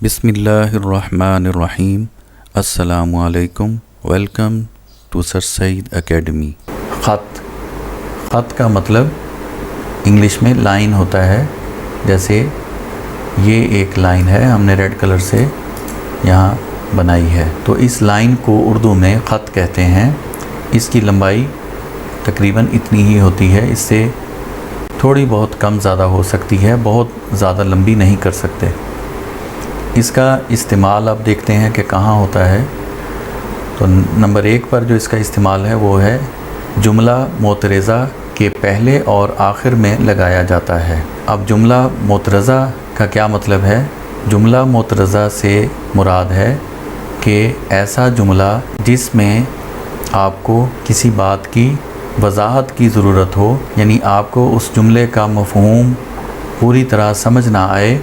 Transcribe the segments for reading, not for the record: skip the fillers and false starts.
बिस्मिल्लाहिर्रहमानिर्रहीम। अस्सलामु अलैकुम। Welcome to sir Saeed academy. ख़त का मतलब इंग्लिश में लाइन होता है। जैसे ये एक लाइन है, हमने रेड कलर से यहाँ बनाई है, तो इस लाइन को उर्दू में ख़त कहते हैं। इसकी लंबाई तकरीबन इतनी ही होती है, इससे थोड़ी बहुत कम ज़्यादा हो सकती है, बहुत ज़्यादा लंबी नहीं कर सकते। इसका इस्तेमाल आप देखते हैं कि कहाँ होता है। तो नंबर 1 पर जो इसका इस्तेमाल है वो है जुमला मोतरज़ा के पहले और आखिर में लगाया जाता है। अब जुमला मोतरज़ा का क्या मतलब है? जुमला मोतरज़ा से मुराद है कि ऐसा जुमला जिसमें आपको किसी बात की वजाहत की ज़रूरत हो, यानी आपको उस जुमले का मफ़हूम पूरी तरह समझ ना आए,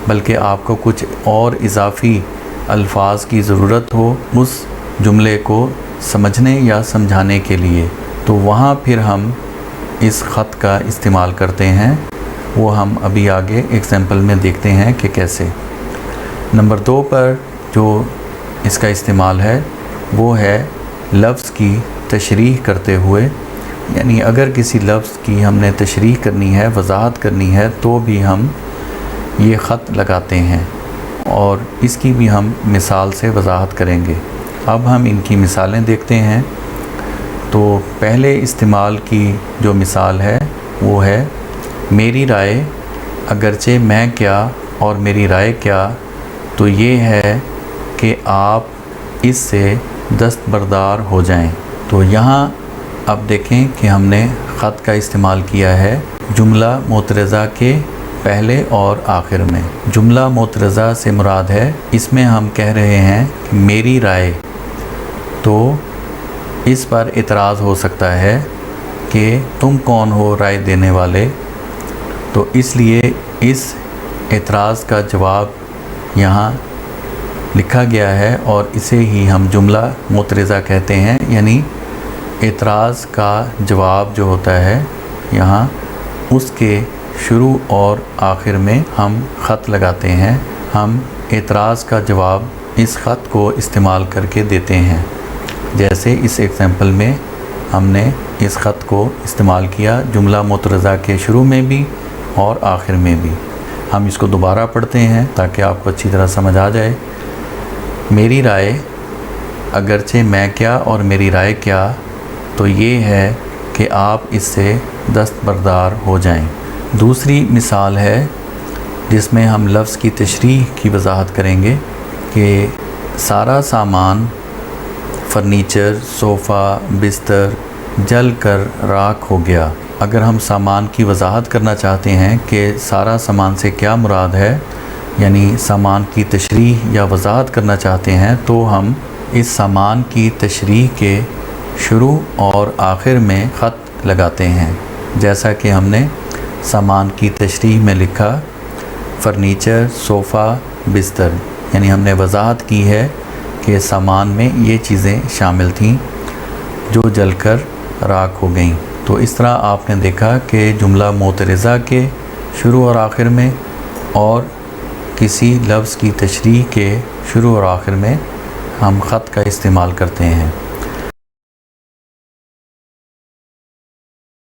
बल्कि आपको कुछ और इजाफ़ी अल्फाज की ज़रूरत हो उस जुमले को समझने या समझाने के लिए, तो वहाँ फिर हम इस ख़त का इस्तेमाल करते हैं। वो हम अभी आगे एग्ज़ाम्पल में देखते हैं कि कैसे। नंबर 2 पर जो इसका इस्तेमाल है वो है लफ्ज़ की तशरीह करते हुए, यानी अगर किसी लफ्ज़ की हमने तशरीह करनी है, वजाहत करनी है, तो भी हम ये ख़त लगाते हैं और इसकी भी हम मिसाल से वजाहत करेंगे। अब हम इनकी मिसालें देखते हैं। तो पहले इस्तेमाल की जो मिसाल है वो है मेरी राय अगरचे मैं क्या और मेरी राय क्या, तो ये है कि आप इससे दस्तबरदार हो जाएं। तो यहाँ अब देखें कि हमने ख़त का इस्तेमाल किया है जुमला मोतरज़ा के पहले और आखिर में। जुमला मोतरज़ा से मुराद है, इसमें हम कह रहे हैं कि मेरी राय, तो इस पर इतराज़ हो सकता है कि तुम कौन हो राय देने वाले, तो इसलिए इस एतराज़ का जवाब यहाँ लिखा गया है और इसे ही हम जुमला मोतरज़ा कहते हैं। यानी एतराज़ का जवाब जो होता है यहाँ, उसके शुरू और आखिर में हम ख़त लगाते हैं। हम एतराज़ का जवाब इस ख़त को इस्तेमाल करके देते हैं। जैसे इस एग्ज़ाम्पल में हमने इस ख़त को इस्तेमाल किया जुमला मोतरज़ा के शुरू में भी और आखिर में भी। हम इसको दोबारा पढ़ते हैं ताकि आपको अच्छी तरह समझ आ जाए। मेरी राय अगरचे मैं क्या और मेरी राय क्या, तो ये है कि आप इससे दस्तबरदार हो जाएं। दूसरी मिसाल है जिसमें हम लफ्ज़ की तशरीह की वजाहत करेंगे कि सारा सामान फर्नीचर, सोफ़ा, बिस्तर जल कर राख हो गया। अगर हम सामान की वजाहत करना चाहते हैं कि सारा सामान से क्या मुराद है, यानी सामान की तशरीह या वजाहत करना चाहते हैं, तो हम इस सामान की तशरीह के शुरू और आखिर में ख़त लगाते हैं। जैसा कि हमने सामान की तशरीह में लिखा फ़र्नीचर, सोफ़ा, बिस्तर, यानी हमने वजाहत की है कि सामान में ये चीज़ें शामिल थीं जो जलकर राख हो गईं। तो इस तरह आपने देखा कि जुमला मोतरज़ा के शुरू और आखिर में और किसी लफ्ज़ की तशरीह के शुरू और आखिर में हम ख़त का इस्तेमाल करते हैं।